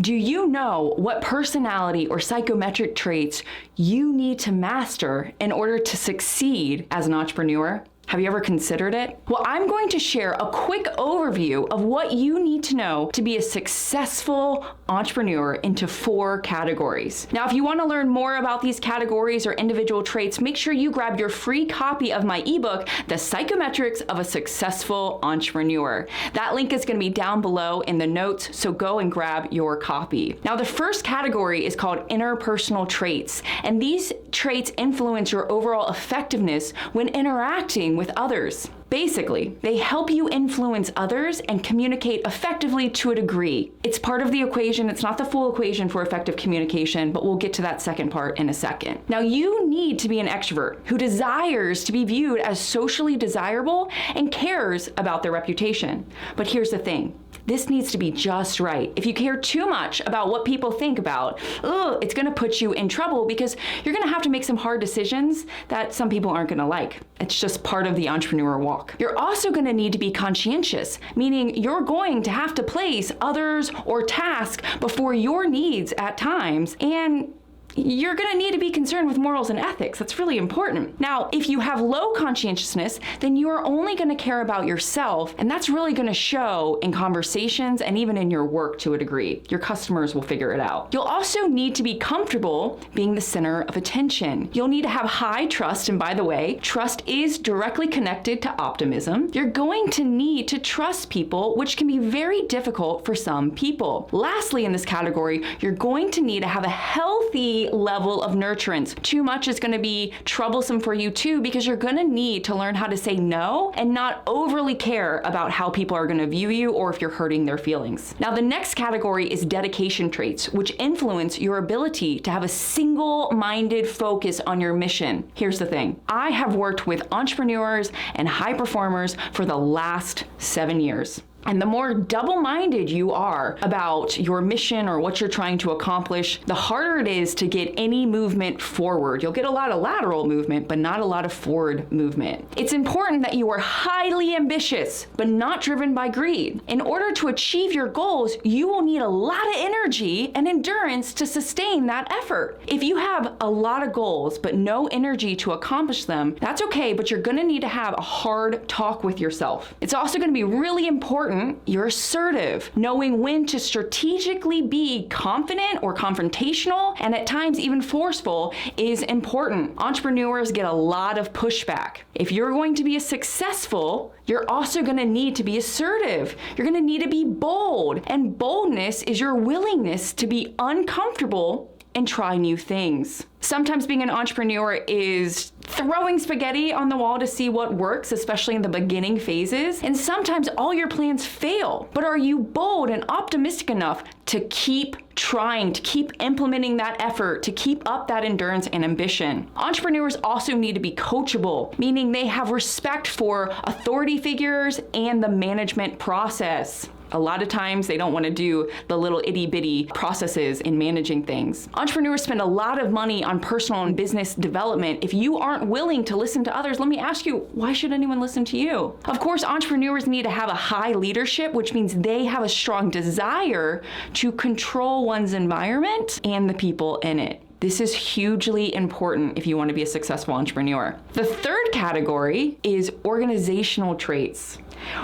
Do you know what personality or psychometric traits you need to master in order to succeed as an entrepreneur? Have you ever considered it? Well, I'm going to share a quick overview of what you need to know to be a successful entrepreneur into 4 categories. Now, if you want to learn more about these categories or individual traits, make sure you grab your free copy of my ebook, The Psychometrics of a Successful Entrepreneur. That link is going to be down below in the notes, so go and grab your copy. Now, the first category is called interpersonal traits, and these traits influence your overall effectiveness when interacting with others. Basically, they help you influence others and communicate effectively to a degree. It's part of the equation. It's not the full equation for effective communication, but we'll get to that second part in a second. Now, you need to be an extrovert who desires to be viewed as socially desirable and cares about their reputation. But here's the thing. This needs to be just right. If you care too much about what people think about, it's going to put you in trouble because you're going to have to make some hard decisions that some people aren't going to like. It's just part of the entrepreneur walk. You're also going to need to be conscientious, meaning you're going to have to place others or tasks before your needs at times, and you're going to need to be concerned with morals and ethics. That's really important. Now, if you have low conscientiousness, then you are only going to care about yourself, and that's really going to show in conversations and even in your work to a degree. Your customers will figure it out. You'll also need to be comfortable being the center of attention. You'll need to have high trust, and by the way, trust is directly connected to optimism. You're going to need to trust people, which can be very difficult for some people. Lastly, in this category, you're going to need to have a healthy level of nurturance. Too much is going to be troublesome for you too, because you're going to need to learn how to say no and not overly care about how people are going to view you or if you're hurting their feelings. Now, the next category is dedication traits, which influence your ability to have a single-minded focus on your mission. Here's the thing. I have worked with entrepreneurs and high performers for the last 7 years. And the more double-minded you are about your mission or what you're trying to accomplish, the harder it is to get any movement forward. You'll get a lot of lateral movement, but not a lot of forward movement. It's important that you are highly ambitious, but not driven by greed. In order to achieve your goals, you will need a lot of energy and endurance to sustain that effort. If you have a lot of goals, but no energy to accomplish them, that's okay, but you're gonna need to have a hard talk with yourself. It's also gonna be really important you're assertive. Knowing when to strategically be confident or confrontational, and at times even forceful, is important. Entrepreneurs get a lot of pushback. If you're going to be successful, you're also going to need to be assertive. You're going to need to be bold. And boldness is your willingness to be uncomfortable and try new things. Sometimes being an entrepreneur is throwing spaghetti on the wall to see what works, especially in the beginning phases. And sometimes all your plans fail. But are you bold and optimistic enough to keep trying, to keep implementing that effort, to keep up that endurance and ambition? Entrepreneurs also need to be coachable, meaning they have respect for authority figures and the management process. A lot of times they don't want to do the little itty bitty processes in managing things. Entrepreneurs spend a lot of money on personal and business development. If you aren't willing to listen to others, let me ask you, why should anyone listen to you? Of course, entrepreneurs need to have a high leadership, which means they have a strong desire to control one's environment and the people in it. This is hugely important if you want to be a successful entrepreneur. The third category is organizational traits.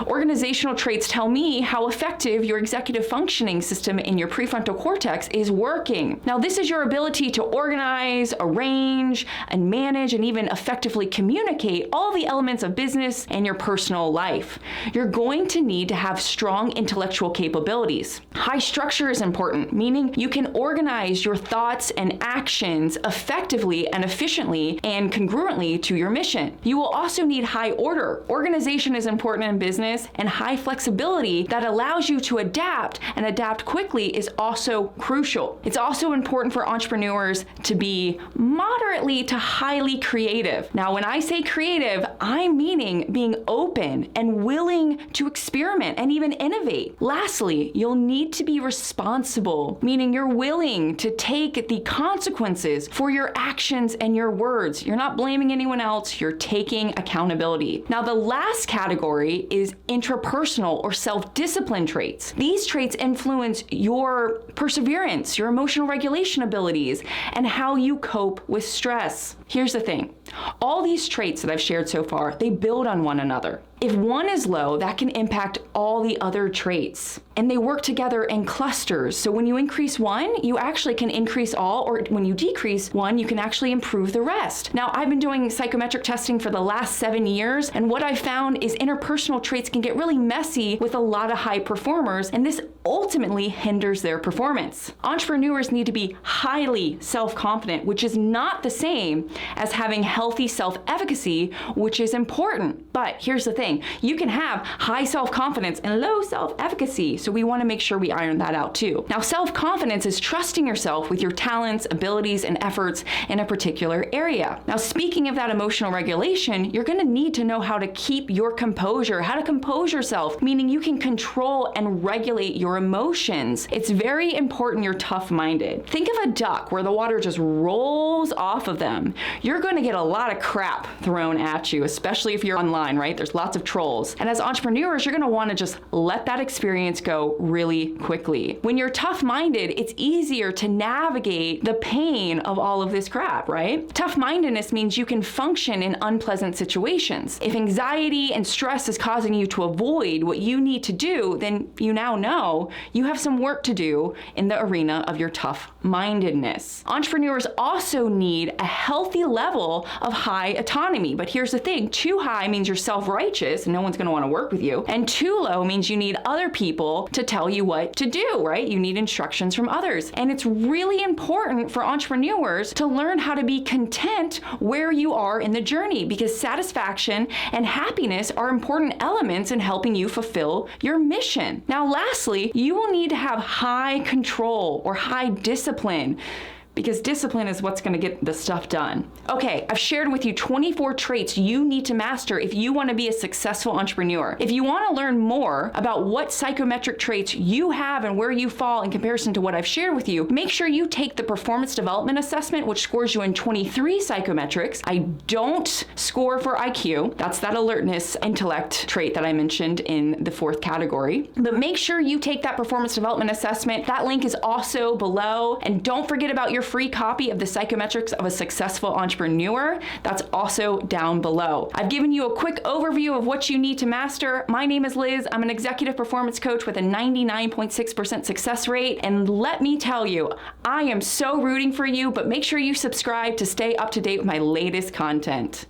Organizational traits tell me how effective your executive functioning system in your prefrontal cortex is working. Now, this is your ability to organize, arrange, and manage, and even effectively communicate all the elements of business and your personal life. You're going to need to have strong intellectual capabilities. High structure is important, meaning you can organize your thoughts and actions effectively and efficiently and congruently to your mission. You will also need high order. Organization is important in business, and high flexibility that allows you to adapt and adapt quickly is also crucial. It's also important for entrepreneurs to be moderately to highly creative. Now, when I say creative, I'm meaning being open and willing to experiment and even innovate. Lastly, you'll need to be responsible, meaning you're willing to take the consequences for your actions and your words. You're not blaming anyone else, you're taking accountability. Now, the last category is is intrapersonal or self-discipline traits. These traits influence your perseverance, your emotional regulation abilities, and how you cope with stress. Here's the thing. All these traits that I've shared so far, they build on one another. If one is low, that can impact all the other traits. And they work together in clusters. So when you increase one, you actually can increase all, or when you decrease one, you can actually improve the rest. Now, I've been doing psychometric testing for the last 7 years, and what I found is interpersonal traits can get really messy with a lot of high performers, and this ultimately hinders their performance. Entrepreneurs need to be highly self-confident, which is not the same as having healthy self-efficacy, which is important. But here's the thing. You can have high self-confidence and low self-efficacy, so we want to make sure we iron that out too. Now, self-confidence is trusting yourself with your talents, abilities, and efforts in a particular area. Now, speaking of that emotional regulation, you're going to need to know how to keep your composure, how to compose yourself, meaning you can control and regulate your emotions. It's very important you're tough-minded. Think of a duck where the water just rolls off of them. You're going to get a lot of crap thrown at you, especially if you're online, right? There's lots of trolls. And as entrepreneurs, you're going to want to just let that experience go really quickly. When you're tough-minded, it's easier to navigate the pain of all of this crap, right? Tough-mindedness means you can function in unpleasant situations. If anxiety and stress is causing you to avoid what you need to do, then you now know you have some work to do in the arena of your tough-mindedness. Entrepreneurs also need a healthy level of high autonomy. But here's the thing, too high means you're self-righteous and no one's going to want to work with you. And too low means you need other people to tell you what to do, right? You need instructions from others. And it's really important for entrepreneurs to learn how to be content where you are in the journey, because satisfaction and happiness are important elements in helping you fulfill your mission. Now, lastly, you will need to have high control or high discipline, because discipline is what's going to get the stuff done. Okay, I've shared with you 24 traits you need to master if you want to be a successful entrepreneur. If you want to learn more about what psychometric traits you have and where you fall in comparison to what I've shared with you, make sure you take the performance development assessment, which scores you in 23 psychometrics. I don't score for IQ. That's that alertness intellect trait that I mentioned in the 4th category. But make sure you take that performance development assessment. That link is also below. And don't forget about your free copy of the Psychometrics of a Successful Entrepreneur. That's also down below. I've given you a quick overview of what you need to master. My name is Liz. I'm an executive performance coach with a 99.6% success rate. And let me tell you, I am so rooting for you, but make sure you subscribe to stay up to date with my latest content.